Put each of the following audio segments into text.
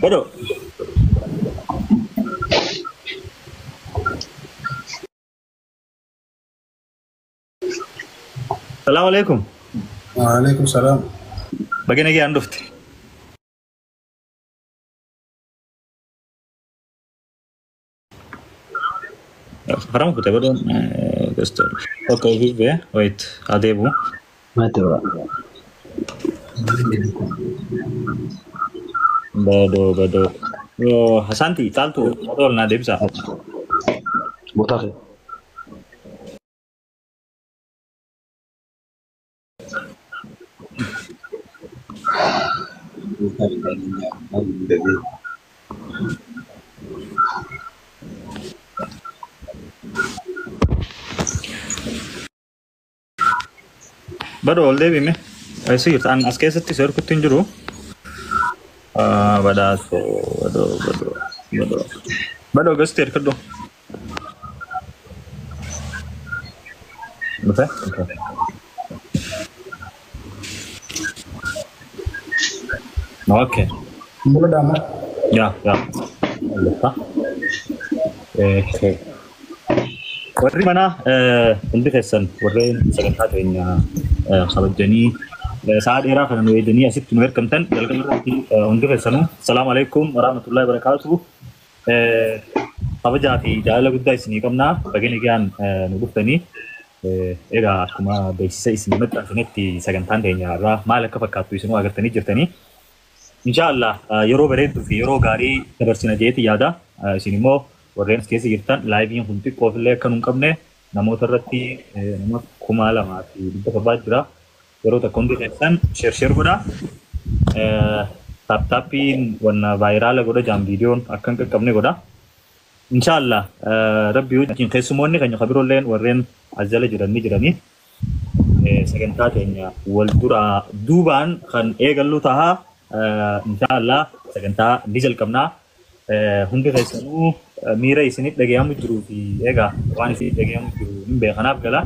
بدو السلام عليكم. وعليكم السلام. بقينا جي عندفت فرام كنت بدو قستر اوكي هيك بيه ويت اديبو ما تبغى بدو yo Hasanti tanto motor na debsa بطاقة بدو all debi me ऐसे an aske satti sir kutin juru bada so bado gaster kado betul okay Boleh dah, ya lupa warri mana undi kesan warri sagantaa keenya kabajanii sa'a dheeraa kana nu eeganii asitti nu ergamtan jalqaba irratti hundi keessanuu assalaamu alaikum warahmatullahi wabarakaatuh kabajaa fi jaalala guddaa isinii qabnaa bageen egaan nu dhuftanii egaa akkuma beeksisa isin maxxansanitti sagantaan keenya irraa maal akka fakkaattu isinuu agartanii jirtanii inshaallah yeroo bareedduu fi yeroo gaarii dabarsina jeeti yaada isin immoo warreen as keessa jirtan laayiviin kun xiqqoofillee akka nu hin qabne namoota irratti nama 2,700 jira yeroo takka hundi keessan sheer godha taappiin wanna vaayiraala godha jaan viidiyoon akka hin qaqqabne godha inshaallah rabbi wajjin keessumoonni keenya kabiroolleen warreen as jala jiran ni jiranii sagantaa keenya wal duraa duubaan kan eegallu tahaa inshaallah sagantaa ni jalqabnaa hundi keessanuu miira isinit dhagayamu jiru fi egaa waan isinit dhagayamu jiru hin beekanaaf gala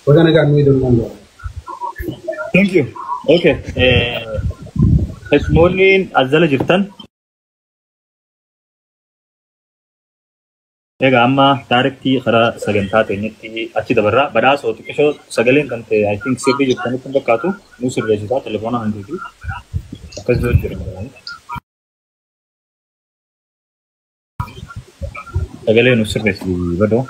We're gonna get me the number. Thank you. Okay. This morning azala jirtan. Ega amma directly khara sagantaa teenyatti achi dabarra badhaasoo xiqqishoo sagaleen kan ta'e I think sirrii jirtanitti hin fakkaatu nu sirreessitaa telefoona handuuti akkas jiru jira. Sagalee nu sirreessi badoo.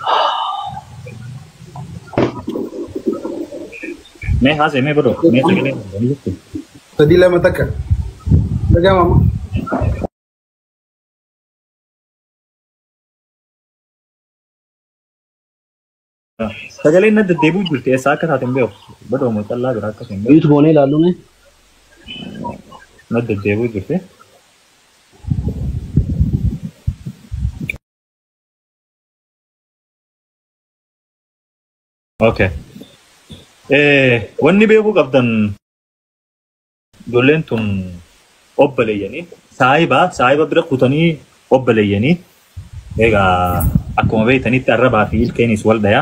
मैं हाँ से मैं बोलो मैं तो कहने नहीं सकती Tadi lah mata kan. Jaga mama. सगले न देबू जुलते ऐसा का था तुम बड़ो मसला ग्राहक का सिंबल यूथ बोने लालू में न देबू जुलते okay wanni beekuu qabdan ijoolleen tun obbaleeyyanii saayiba bira kutanii obbaleeyyanii egaa akkuma beektanitti arrabaa fi ilkeenis wal dhaya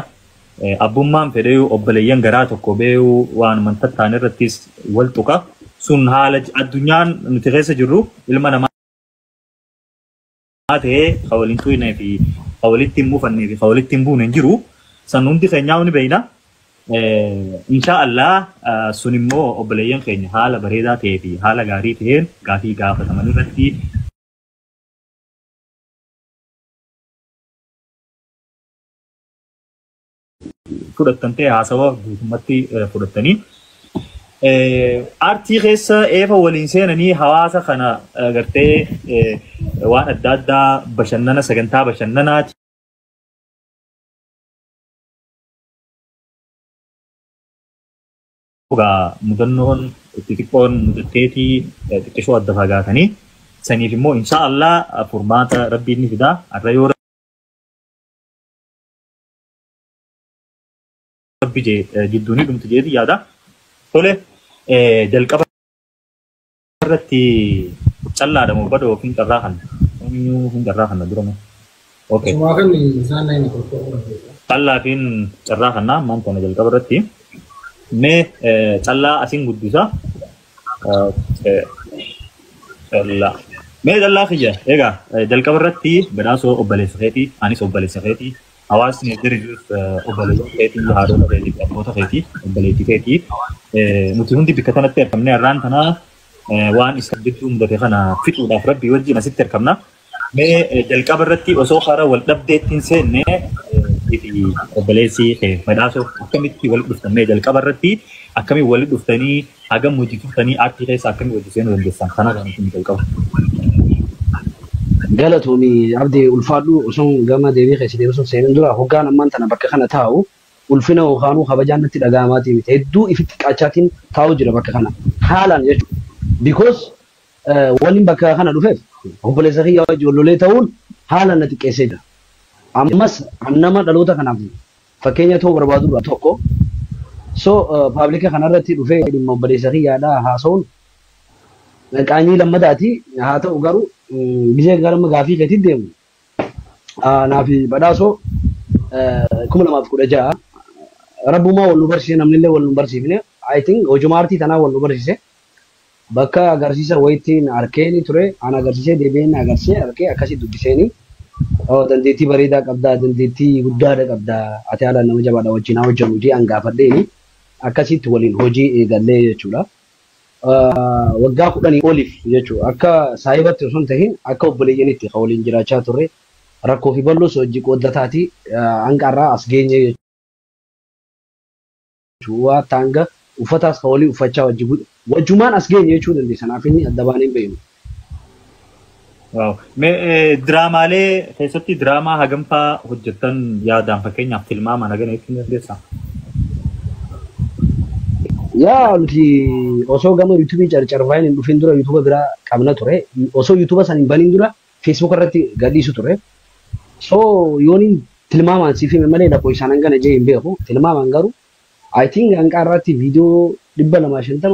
abbummaan fedhee obbaleeyyan garaa tokko beeku waan mantattaan irrattis wal tuqa sun haala addunyaan nuti keessa jirru ilma namaa ta'ee hawaliin tuyinee fi hawalitti hin buufannee fi hawalitti hin buune hin jiru san hundi keenyaa ni beeyna inshaallah sun immoo obboleeyyan keenya haala bareedaa ta'ee fi haala gaarii ta'een gaafii gaafataman irratti fudhattan ta'e haasawaa guutummatti fudhattanii aartii keessa eefa waliin seenanii hawaasa kana gartee waan adda addaa bashannana sagantaa bashannanaati mudannoon xixiqqoon mudatteetii xiqqishoo adda fagaatanii saniif immoo inshaallah furmaata rabbiin ni fidaa har'a yoo rabbi jidduunii dhumti jeeti yaada tole jalqaba irratti callaadhamu badoo hin qarraa kan durame اوكي Semua kan di sana ini tuh. طلع فين جرا خنا ما انت نجل قبرتي مي طلع اسين قدوسا لا مي دلا خيا ايغا دل قبرتي بداسو اوبليس خيتي انيس اوبليس خيتي اواس نيدر جوس اوبليس خيتي هارو خيتي ابوتا خيتي اوبليتي خيتي نوتي هندي بكتنت كمنا رانتنا وان استبدتو مدته خنا فيتو دا ربي وجي نسيت كمنا مي دل قبرتي وسو خارا ولدبدتين سنه في اوبليسي بداسو كميتي ولدفتن مي دل قبرتي اكمي ولدفتني اگم موجيتفتني ارتيس اكمي وجسين وندسان خنا غنتي دل قبر galatoomii abdii ulfaadhu osoo gama deebii keessatti osoo seenin dura hoggaan ammaan tana bakka kana taa'u ulfina yookaanuu kabajaan natti dhaga'amaatii miti hedduu ifitti qaachaatiin taa'u jira bakka kana haalaan jechuudha. Because waliin bakka kana dhufeef obboleessa kiyyaa wajji wallolee ta'uun haalaan natti qeessee jira. Ammas nama dhaloota kanaaf fakkeenya ta'uu barbaadudha tokko. So paablika kanarratti dhufee dhimma obboleessa kiyyaadhaa haasa'uun qaanyii lammadaati haa ta'u garuu biyya garma gaafii keetti deemu naafi badhaasoo 2016 rabbumaa wal nu barsiise namnillee wal nu barsiifne I think hojuma artii tanaa wal nu barsiise bakka agarsiisa wayittiin arkeeni ture an agarsiisee deebiin agarsee arkee akkasii dubbiseeni dandeettii bareedaa qabdaa dandeettii guddaadha qabdaa ati haala nama jabaadha wajjin hojjennu jee angaafadheeni akkasitti waliin hojii eegallee jechuudha. Waggaa 10 oliif jechuudha akka saayibatti osoo hin tahin akka obboleeyyanitti kan waliin jiraachaa turre rakkoo fi bal'oo hojii qooddataati hanqarraa as geenye jechuudha tanga uffataas kan walii uffachaa wajjumaan as geenye jechuu dandeessa naaf inni adda baanee hin beeknu. Waaw mee diraamaalee keessatti diraamaa hagamfaa hojjettan yaadaan fakkeenyaaf tilmaama nagana ittiin dandeessaa? Yaa nuti osoo gama YouTube carcarfaan hin dhufin dura YouTube biraa qabna ture. Osoo YouTube san hin banin dura Facebook irratti gadhiisu ture. So yooni tilmaamaan siif hime malee lakkoofsa isaan hangana jee hin beeku. Tilmaamaan garuu I think hanqa irratti viidiyoo 250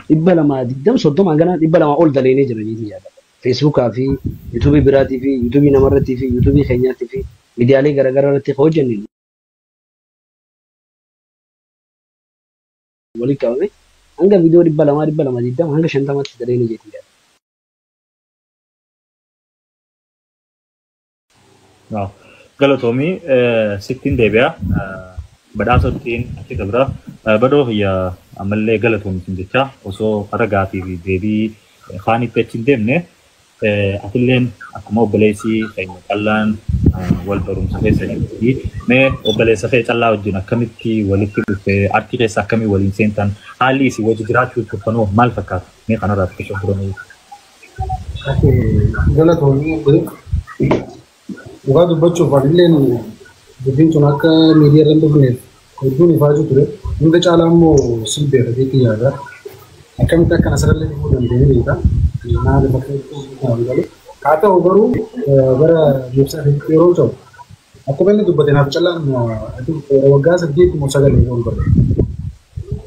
220 hangana 200 ol daleenee jira jechuudha yaada. Facebook fi YouTube biraatii fi YouTube namarratti fi YouTube keenyaatti fi miidiyaalee garaagaraa irratti hojjennu. Waliin qabame hanga viidiyoo 220 hanga 50tti daleenee jechuudha. Waaw galatoomii sittiin deebi'a badhaasottiin achi dabra badoo hiyya ammallee galatoomisin jecha osoo ragaa fi deebii faanitti achi hin deemne atilleen akkuma obboleessii keenya qallaan wal barumsa keessa jirti mee obboleessa kee callaa wajjin akkamitti walitti dhufe artii keessa akkamii waliin seentan haalli isii wajji jiraachuu turtanoo maal fakkaata mee kanarraa xiqqoo turanuu. Galatoomii dhugaa dubbachuuf adilleen dubbiin sun akka miidiyaa irra dhufneef hedduun ifaajuu ture hunda caalaa immoo silbeera jeetii yaada akkamitti akkana asirrallee dhufuu dandeenye beeka maali bakka galu haa ta'u garuu gara ibsaa keessatti yeroo ta'u akkuma inni dubbate naaf callaan waggaa 8 moo 9 ol bare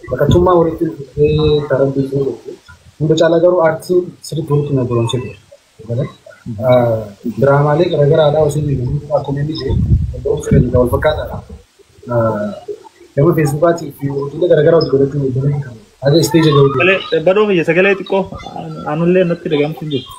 bakkattummaa walitti dhufee tarabbiisuu hunda caalaa garuu aartii sirriitti walitti na goromsite Diraamaalee garaagaraadhaa osoo akkuma inni jedhe barumsa keenya wal fakkaataadha. Nama feesbuukaatii fi hojiilee garaagaraa hojii godhachuu hojjetan kan akka isteeja ga'u. Badoo hiyya sagalee xiqqoo aanullee natti dhagahamtu hin jirtu.